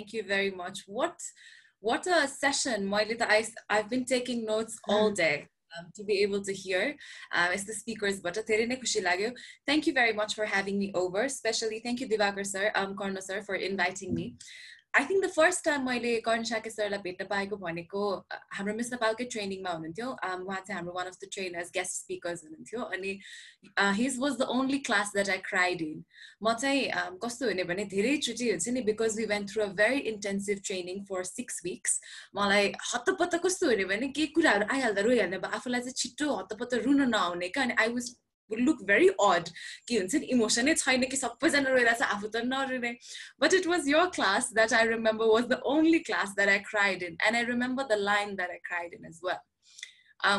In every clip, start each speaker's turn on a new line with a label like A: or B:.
A: Thank you very much. What a session. I've been taking notes all day. To be able to hear as the speakers, but thank you very much for having me over. Especially thank you Divakar sir, Karna sir for inviting me. I think the first time मैले Karna सरलाई भेट्न पाएको भनेको हाम्रो miss नेपालकै ट्रेनिङमा हुनुहुन्थ्यो उहाँ चाहिँ हाम्रो one of the trainers guest speakers हुनुहुन्थ्यो अनि his was the only class that I cried in म चाहिँ कस्तो हुने भने धेरै चोटी हुन्छ नि because we went through a very intensive training for 6 weeks मलाई हत्तपत्त कस्तो हुने भने के कुराहरु आइहाल्दा रोइहाल्ने आफुलाई चाहिँ छिटो हत्तपत्त रुन नआउने के अनि I would look very odd कि हुन्छ नि इमोसन नै छैन कि सबैजना रोइरहेछ आफू त नरुने but it was your class that I remember was the only class that I cried in and I remember the line that I cried in as well.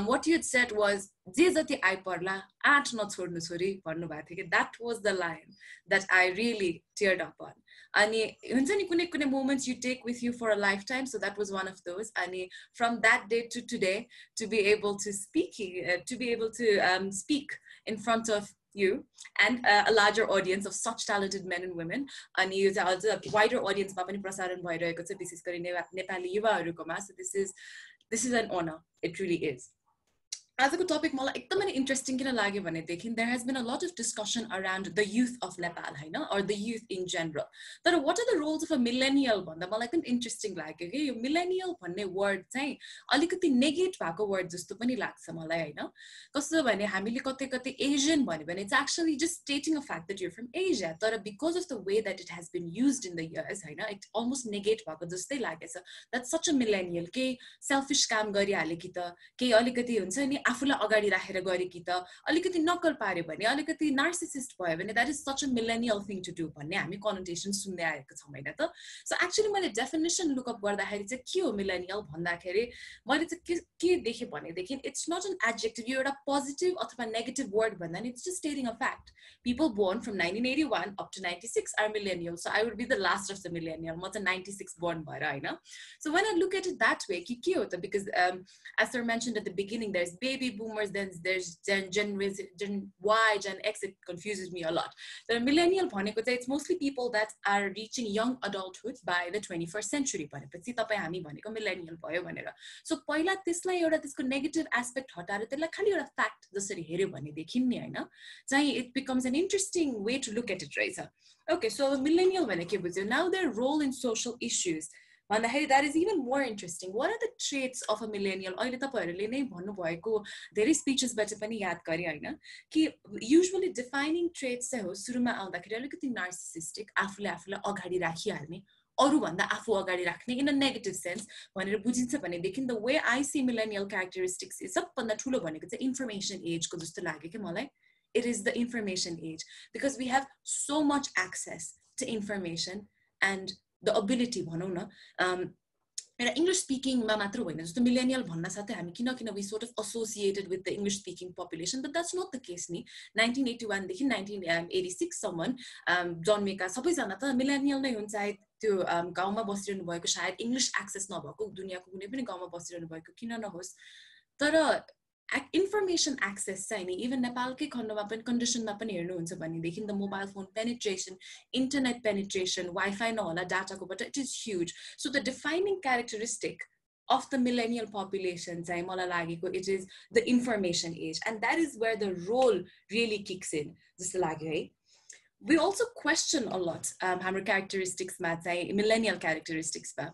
A: What you had said was जे जति आइपर्ला आठ नछोड्नु छोरी भन्नुभएको थियो कि that was the line that I really teared up on. अनि हुन्छ नि कुनै कुनै moments you take with you for a lifetime, so that was one of those. अनि from that day to today, to be able to speak in front of you and a larger audience of such talented men and women, अनि यो चाहिँ अझ wider audience मा पनि प्रसारण भइरहेको छ विशेष गरी नेपाली युवाहरुकोमा. So this is an honor. It really is. आजको टपिक मलाई एकदमै इन्ट्रेस्टिङ किन लाग्यो भनेदेखि there has been a lot of discussion around the youth of Nepal हैन or the youth in general. तर what are the roles of a millennial भन्दा मलाई एकदम इन्ट्रेस्टिङ लाग्यो कि यो millennial भन्ने वर्ड चाहिँ अलिकति नेगेट भएको वर्ड जस्तो पनि लाग्छ मलाई हैन. कस्तो भने हामीले कतै कतै एजियन भन्यो भने it's actually just stating a fact that you're from Asia. तर because of the way that it has been used in the years हैन it almost negate भएको जस्तै लागेछ. That's such a millennial के selfish काम गरिहाले कि त के अलिकति हुन्छ नि आफुलाई अगाडि राखेर गरे कि त अलिकति नक्कल पार्यो भने अलिकति नार्सिसिस्ट भयो भने that is such a millennial thing to do भन्ने हामी कनोटेसन सुन्दै आएको छौं हैन त. So actually मैले डेफिनेसन लुक अप गर्दाखेरि चाहिँ के हो मिलेनियल भन्दाखेरि मैले चाहिँ के देखे भनेदेखि it's not an adjective यो एउटा पोजिटिभ अथवा नेगेटिभ वर्ड भन्दा नि it's just stating a fact. People born from 1981 up to 96 are millennials. So I would be the last of the millennial. म चाहिँ 96 born भएर हैन. So when I look at it that way के हो त because as sir mentioned at the beginning there's baby boomers, then there's Gen Y, Gen X, it confuses me a lot. The millennial भनेको चाहिँ it's mostly people that are reaching young adulthood by the 21st century भनेपछि तपाई हामी भनेको millennial भयो भनेर. So पहिला त्यसलाई एउटा त्यसको नेगेटिभ एस्पेक्ट हटाएर त्यसलाई खाली एउटा फ्याक्ट जसरी हेर्यो भनेदेखि नि हैन चाहिँ it becomes an interesting way to look at it रहेछ. Okay, so millennial भनेको के बुझ्यो? Now their role in social issues. That is even more interesting. What are the traits of a millennial? अहिले तपाईहरुले नै भन्नुभएको धेरै स्पीचेसबाट पनि याद गरे हैन कि usually defining traits चाहिँ हो सुरुमा आउँदाखेरि अलिकति नार्सिसिस्टिक आफुलाई अगाडि राखिहाल्ने अरु भन्दा आफु अगाडि राख्ने in a negative sense भनेर बुझिन्छ भनेदेखि the way I see millennial characteristics is सबभन्दा ठुलो भनेको चाहिँ information age को जस्तो लाग्यो के मलाई. It is the information age because we have so much access to information and the ability भनौं न English speaking मा मात्र होइन जस्तो millennial भन्न साथै हामी किन we sort of associated with the English speaking population, but that's not the case नि. 1981 देखि 1986 सम्म जन्मेका सबैजना त millennial नै हुन्छ. सायद त्यो गाउँमा बसिरहनु भएको सायद English access नभएको दुनियाको कुनै पनि गाउँमा बसिरहनु भएको किन नहोस् तर information access चाहिँ नि even नेपालकै खण्डमा पनि कन्डिसनमा पनि हेर्नुहुन्छ भनेदेखि the mobile phone penetration, internet penetration, Wi-Fi नहोला डाटाको बाट it is huge. So the defining characteristic of the millennial population चाहिँ मलाई लागेको it is the information age and that is where the role really kicks in जस्तो लाग्यो है. We also question a lot हाम्रो characteristics मा चाहिँ millennial characteristics मा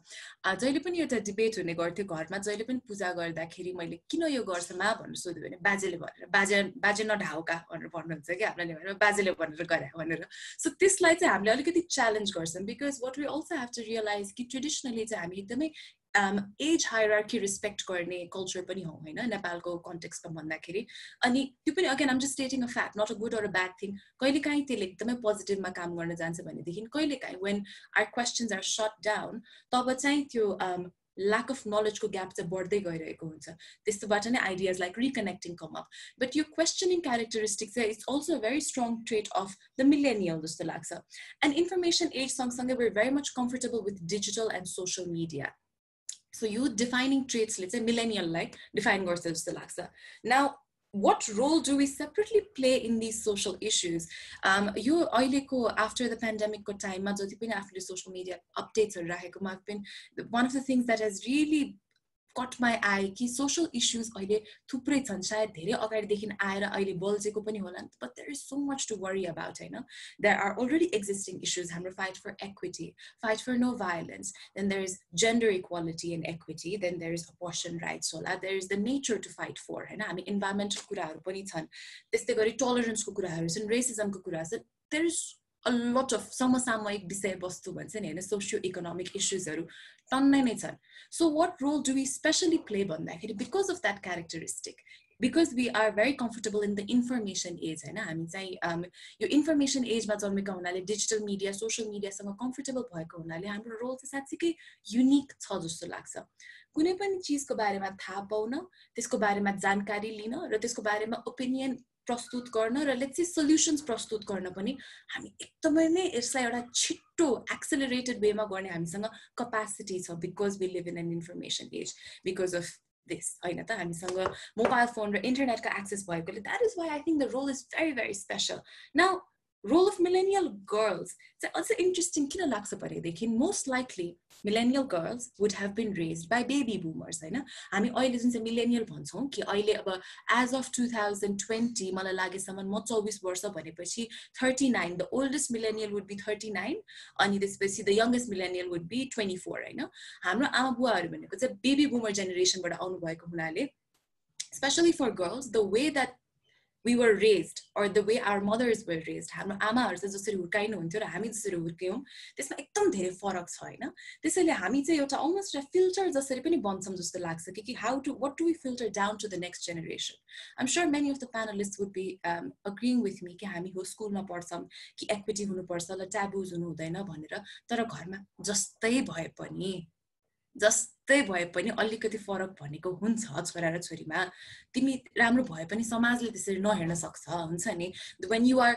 A: जहिले पनि एउटा डिबेट हुने गर्थ्यो घरमा जहिले पनि पूजा गर्दाखेरि मैले किन यो गर्छ मा भनेर सोध्यो भने बाजेले भनेर बाजे नढाउका भनेर भन्नुहुन्छ के हामीले भनेर बाजेले भनेर गरे भनेर. So त्यसलाई चाहिँ हामीले अलिकति च्यालेन्ज गर्छौं because what we also have to realize कि traditionally चाहिँ हामी एकदमै age hierarchy respect गर्ने culture पनि हो हैन नेपालको context मा भन्दाखेरि अनि त्यो पनि again I'm just stating a fact, not a good or a bad thing. कहिलेकाहीँ त्यसले एकदमै पोजिटिभ मा काम गर्न जान्छ भनेदेखि कहिलेकाहीँ when our questions are shut down तब चाहिँ त्यो lack of knowledge को gap चाहिँ बढ्दै गइरहेको हुन्छ. त्यस्तोबाट नै ideas like reconnecting come up. But your questioning characteristics is also a very strong trait of the millennial जस्तो लाग्छ. And information age सँगसँगै we're very much comfortable with digital and social media. So you defining traits let's say millennial like define गर्छ जस्तो लाग्छ. Now what role do we separately play in these social issues? You after the pandemic time, social media updates have been one of the things that has really caught my eye कि social issues अहिले थुप्रै छन् शायद धेरै अगाडिदेखि आएर अहिले बल्झेको पनि होला but there is so much to worry about हैन there are already existing issues हाम्रो fight for equity fight for no violence then there is gender equality and equity then there is abortion rights होला there is the nature to fight for हैन हामी environmental कुराहरु पनि छन् त्यस्तै गरी tolerance को कुराहरु छन् racism को कुरा छ there is a lot of समसामयिक विषयवस्तु भन्छ नि हैन socio economic issues हरु टन्नै नै छन् so what role do we especially play भन्दाखेरि because of that characteristic because we are very comfortable in the information age हैन हामी चाहिँ यो information age मा जन्मेका हुनाले digital media social media सँग comfortable भएको हुनाले हाम्रो रोल चाहिँ साच्चै युनिक छ जस्तो लाग्छ कुनै पनि चीजको बारेमा थाहा पाउन त्यसको बारेमा जानकारी लिन र त्यसको बारेमा ओपिनियन प्रस्तुत गर्न र लेट्स से सल्युशन्स प्रस्तुत गर्न पनि हामी एकदमै नै यसलाई एउटा छिट्टो एक्सेलरेटेड वेमा गर्ने हामीसँग क्यापेसिटी छ because we live in an information age because of this हैन त हामीसँग मोबाइल फोन र इन्टरनेटको एक्सेस भएकोले that is why I think the role is very very special now role of millennial girls it's also interesting किन लाग्छ भनेदेखि most likely millennial girls would have been raised by baby boomers हैन हामी अहिले जुन चाहिँ millennial भन्छौं कि अहिले अब as of 2020 मलाई लागेसम्म म 24 वर्ष भनेपछि 39 the oldest millennial would be 39 अनि त्यसपछि the youngest millennial would be 24 हैन हाम्रो आमा बुवाहरु भनेको चाहिँ baby boomer generation बाट आउनु भएको हुनाले especially for girls the way that we were raised or the way our mothers were raised हाम्रो आमाहरु चाहिँ जसरी हुर्काइनु हुन्थ्यो र हामी जसरी हुर्क्यौं त्यसमा एकदम धेरै फरक छ हैन त्यसैले हामी चाहिँ एउटा almost a filter जसरी पनि बन्छौं जस्तो लाग्छ कि what do we filter down to the next generation I'm sure many of the panelists would be agreeing with me कि हामी हो स्कुलमा पढ्छौं कि equity हुनु पर्छ ल taboos हुनु हुँदैन भनेर तर घरमा जस्तै भए पनि अलिकति फरक भनेको हुन्छ छोरा र छोरीमा तिमी राम्रो भए पनि समाजले त्यसरी नहेर्न सक्छ हुन्छ नि when you are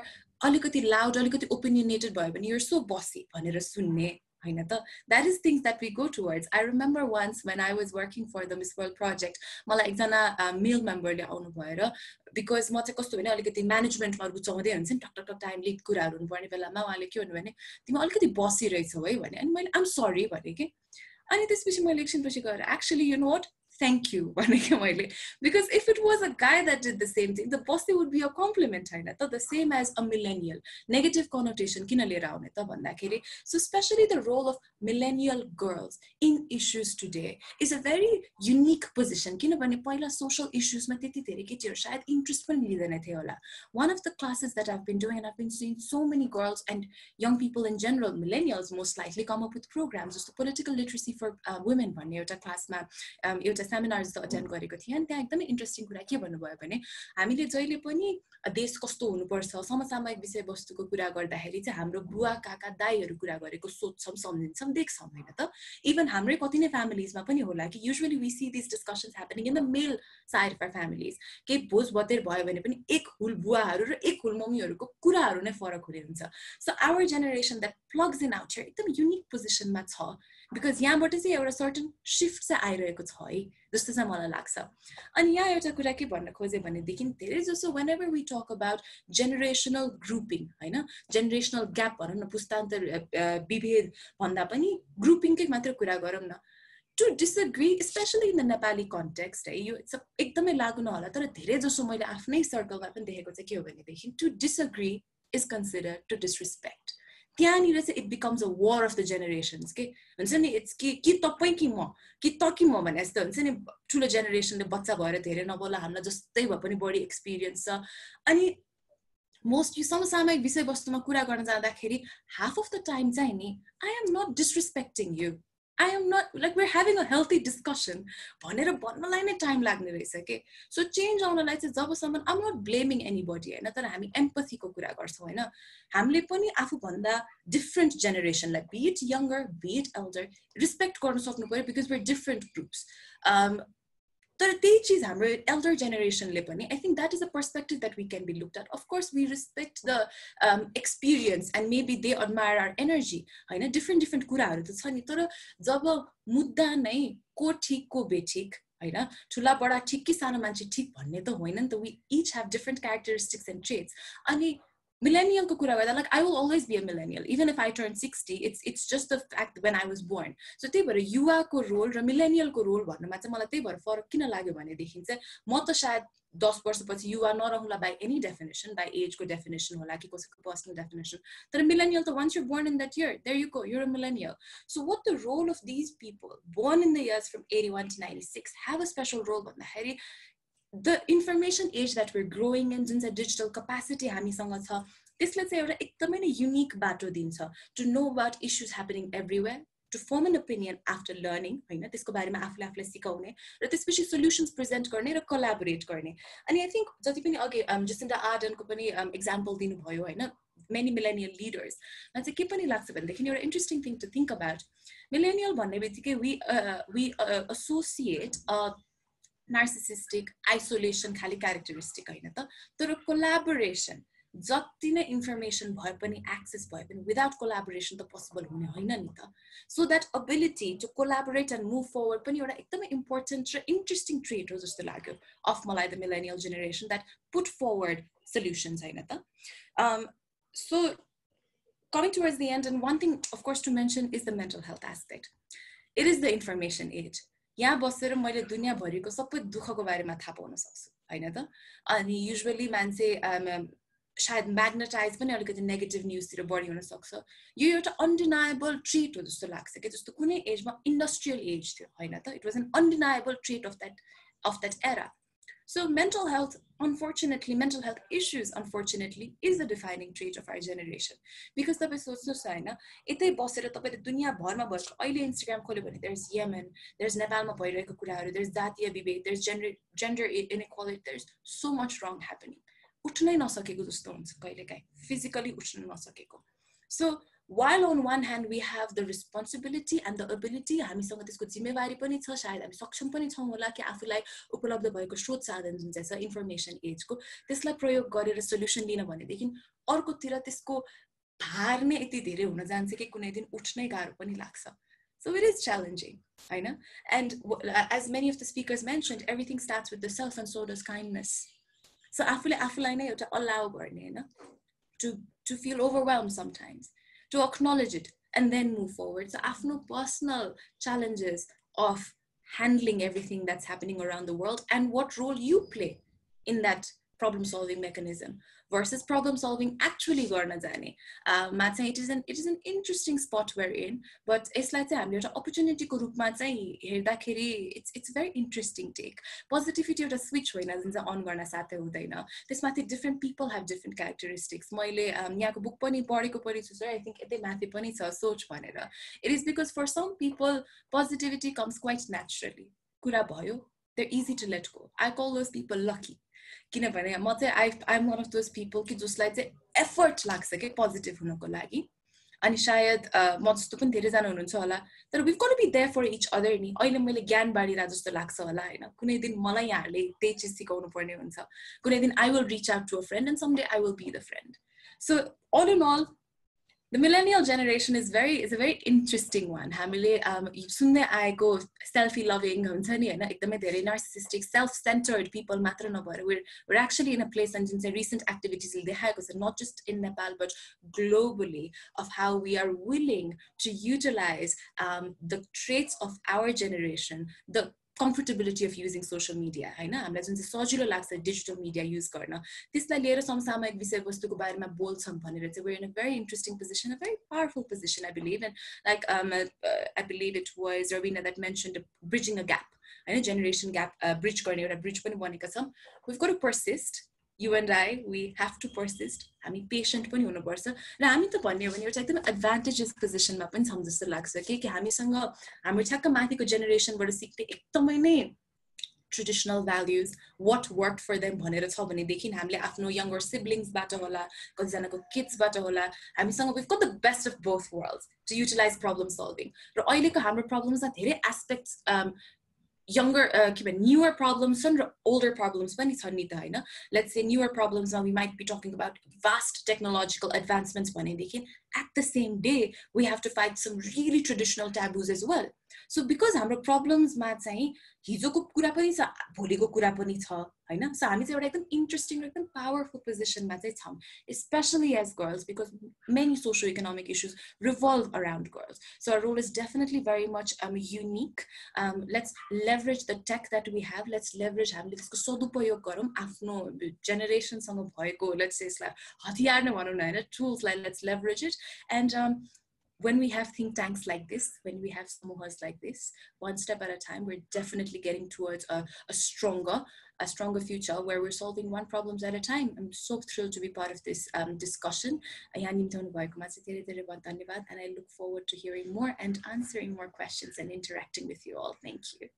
A: अलिकति loud अलिकति opinionated भए पनि you're so bossy भनेर सुन्ने हैन त that is things that we go towards I remember once when I was working for the Miss World project मलाई एकजना male member ले आउनु भएर because म चाहिँ कस्तो भने अलिकति म्यानेजमेन्टमा रुचाउँदै हुन्छ नि टक टक टाइम लिड कुराहरु हुनुपर्ने बेलामा उहाँले के भन्नु भने तिमी अलिकति बसी रहेछौ है भने अनि मैले I'm sorry भने के अनि त्यसपछि मैले एकछिन पछि गएर actually you know what thank you भनेको मैले because if it was a guy that did the same thing the bossy would be a compliment हैन त the same as a millennial negative connotation किन लिएर आउने त भन्दाखेरि so especially the role of millennial girls in issues today is a very unique position किनभने पहिला social issues मा त्यति धेरै केटीहरु सायद इन्ट्रेस्ट पनि लिदैन थियो होला one of the classes that I've been doing and I've been seeing so many girls and young people in general millennials most likely come up with programs just political literacy for women भन्ने एउटा क्लासमा एउटा seminar जस्तो attend गरेको थिएँ अनि त्यहाँ एकदमै इन्ट्रेस्टिङ कुरा के भन्नुभयो भने हामीले जहिले पनि देश कस्तो हुनुपर्छ समसामयिक विषयवस्तुको कुरा गर्दाखेरि चाहिँ हाम्रो बुवा काका दाइहरु कुरा गरेको सोच्छौं सम्झिन्छौं देख्छौं हैन त इभन हाम्रै कति नै फ्यामिलीजमा पनि होला कि usually we see these discussions happening in the male side of our families के भोज भतेर भयो भने पनि एक हुल बुवाहरु र एक हुल मम्मीहरुको कुराहरु नै फरक हुने हुन्छ so our generation that plugs in out here एकदम युनिक पोजिसनमा छ because यहाँबाट चाहिँ एउटा सर्टेन शिफ्ट चाहिँ आइरहेको छ है जस्तो चाहिँ मलाई लाग्छ अनि यहाँ एउटा कुरा के भन्न खोजे भनेदेखि धेरै जसो whenever we talk about generational grouping हैन generational gap भनौं न पुस्तान्तर विभेद भन्दा पनि grouping कै मात्र कुरा गरौँ न to disagree especially in the Nepali context यो एकदमै लागु नहोला तर धेरै जसो मैले आफ्नै सर्कलमा पनि देखेको चाहिँ के हो भनेदेखि to disagree is considered to disrespect त्यहाँनिर चाहिँ it becomes a war of the generations के हुन्छ नि it's कि तपाई कि म कि त कि म भने जस्तो हुन्छ नि ठुलो जेनेरेसनले बच्चा भएर धेरै नबोला हामीलाई जस्तै भए पनि बढी एक्सपिरियन्स छ अनि मोस्ट यो समसामयिक विषयवस्तुमा कुरा गर्न जाँदाखेरि half of the time चाहिँ नि I am not disrespecting you I am not like we're having a healthy discussion भनेर भन्नलाई नै टाइम लाग्ने रहेछ के सो चेन्ज आउनलाई चाहिँ जबसम्म I'm not blaming anybody हैन तर हामी एम्पथी को कुरा गर्छौं हैन हामीले पनि आफू भन्दा different जेनेरेसनलाई be it younger be it elder respect गर्न सक्नु पर्यो because we're different groups तर त्यही चीज हाम्रो elder generation ले पनि I think that is a perspective that we can be looked at of course we respect the experience and maybe they admire our energy हैन different कुराहरु त छ नि तर जब मुद्दा नै को ठीक को बेठिक हैन ठुला बडा ठिक कि सानो मान्छे ठिक भन्ने त होइन नि त we each have different characteristics and traits अनि millennial ko kura garda like I will always be a millennial even if I turn 60 it's just the fact when I was born so त्यही भएर युवा को role र millennial को role भन्नमा चाहिँ मलाई त्यही भएर फरक किन लाग्यो भने देखिन चाहिँ म त सायद 10 वर्षपछि युवा नरहुला by any definition by age को definition होला कि कसैको personal definition तर millennial त once you're born in that year there you go you're a millennial so what the role of these people born in the years from 81 to 96 have a special role भन्दाखेरि the information age that we're growing in जुन चाहिँ digital capacity हामीसँग छ त्यसले चाहिँ एउटा एकदमै नै unique बाटो दिन्छ to know about issues happening everywhere to form an opinion after learning हैन त्यसको बारेमा आफूले सिकाउने र त्यसपछि solutions present गर्ने र collaborate गर्ने अनि I think जति पनि अघि Jacinda Ardern को पनि example दिनु भयो हैन many millennial leaders मा चाहिँ के पनि लाग्छ भनेदेखि एउटा interesting thing to think about millennial भन्ने बित्तिकै we associate narcissistic isolation खाली characteristic हैन त तर collaboration जति नै information भए पनि access भए पनि without collaboration त possible हुने हैन नि त so that ability to collaborate and move forward पनि एउटा एकदमै important र interesting trait हो जस्तो लाग्यो of मलाई the millennial generation that put forward solutions हैन त so coming towards the end and one thing of course to mention is the mental health aspect it is the information age यहाँ बसेर मैले दुनियाभरिको सबै दुःखको बारेमा थाहा पाउन सक्छु हैन त अनि युजुअली मान्छे शायद म्याग्नेटाइज पनि अलिकति नेगेटिभ न्यूजतिर बढी हुन सक्छ यो एउटा अनडिनाएबल ट्रेट हो जस्तो लाग्छ के जस्तो कुनै एजमा इन्डस्ट्रियल एज थियो हैन त it was an undeniable trait of that era so mental health issues unfortunately is a defining trait of our generation because तपाईं सोच्नुस् हैन यतै बसेर तपाईले दुनिया भरमा भएको अहिले इन्स्टाग्राम खोल्यो भने there's Yemen there's नेपालमा भइरहेको कुराहरु there's जातीय विभेद there's gender inequality there's so much wrong happening उठ्नै नसकेको जस्तो हुन्छ कहिलेकाहीँ physically उठ्न नसकेको so while on one hand we have the responsibility and the ability हामीसँग त्यसको जिम्मेवारी पनि छ सायद हामी सक्षम पनि छौं होला कि आफूलाई उपलब्ध भएको स्रोत साधन जुन चाहिँ छ इन्फर्मेसन एजको त्यसलाई प्रयोग गरेर सोलुसन लिन भने देखिन अर्कोतिर त्यसको भार नै यति धेरै हुन जान्छ कि कुनै दिन उठ्नै गाह्रो पनि लाग्छ so it is challenging हैन and as many of the speakers mentioned everything starts with the self and so does kindness so आफूलाई नै एउटा allow गर्ने हैन to feel overwhelmed sometimes to acknowledge it and then move forward so afno personal challenges of handling everything that's happening around the world and what role you play in that problem solving mechanism versus problem solving actually garna jane it is an interesting spot we're in but यसलाई चाहिँ हामीले एउटा opportunity को रूपमा चाहिँ हेर्दाखेरि it's a very interesting take positivity एउटा switch होइन जुन चाहिँ on गर्न साथै हुँदैन त्यसमाथि different people have different characteristics मैले यहाँको बुक पनि पढेको पनि छु I think यतै माथि पनि छ सोच भनेर it is because for some people positivity comes quite naturally कुरा भयो they're easy to let go I call those people lucky किनभने म चाहिँ I'm one of those people कि जसलाई चाहिँ effort लाग्छ के positive हुनको लागि अनि शायद म जस्तो पनि धेरै जना हुनुहुन्छ होला तर we've got to be there for each other नि अहिले मैले ज्ञान बाँडिरा जस्तो लाग्छ होला हैन कुनै दिन मलाई यहाँहरुले त्यही चीज सिकाउनु पर्ने हुन्छ कुनै दिन I will reach out to a friend and someday I will be the friend so all in all the millennial generation is a very interesting one हामीले सुन्दै आएको selfie loving हुन्छ नि हैन एकदमै धेरै narcissistic self centered people मात्र नभएर we're actually in a place and जुन चाहिँ recent activities ले देखाएको छ not just in Nepal but globally of how we are willing to utilize the traits of our generation the comfortability of using social media हैन हामीलाई जुन चाहिँ सजिलो लाग्छ डिजिटल मिडिया युज गर्न त्यसलाई लिएर समसामयिक विषयवस्तुको बारेमा बोल्छौं भनेर चाहिँ we're in a very interesting position a very powerful position I believe and like I believe it was Ravina that mentioned bridging a gap हैन generation gap bridge गर्ने एउटा bridge पनि बनेको छ we've got to persist you and I we have to persist हामी patient पनि हुनुपर्छ र हामी त भन्ने हो भने एउटा एकदम advantageous position मा पनि छौं जस्तो लाग्छ कि हामीसँग हाम्रो ठ्याक्क माथिको generation बाट सिक्ने एकदमै नै traditional values what worked for them भनेर छ भने देखिन हामीले आफ्नो younger siblings बाट होला कति जनाको kids बाट होला हामीसँग we've got the best of both worlds to utilize problem solving र अहिलेको हाम्रो problems मा धेरै aspects younger, newer problems and older problems. Let's say newer problems, now we might be talking about vast technological advancements. At the same day, we have to fight some really traditional taboos as well. So because हाम्रो प्रब्लम्समा चाहिँ हिजोको कुरा पनि छ, भोलिको कुरा पनि छ, हैन? So हामी चाहिँ एउटा एकदम इन्ट्रेस्टिङ, एकदम पावरफुल पोजिसनमा चाहिँ छौं, especially as girls, because many socio-economic issues revolve around girls. So our role is definitely very much unique. Let's leverage the tech that we have. Let's leverage हामीले त्यसको सदुपयोग गरौँ आफ्नो जेनेरेसनसँग भएको, let's say हतियार नै भनौँ न, हैन, टुल्सलाई let's leverage it. And when we have think tanks like this, when we have samuhas like this, one step at a time, we're definitely getting towards a stronger future where we're solving one problems at a time. I'm so thrilled to be part of this discussion. And I look forward to hearing more and answering more questions and interacting with you all. Thank you.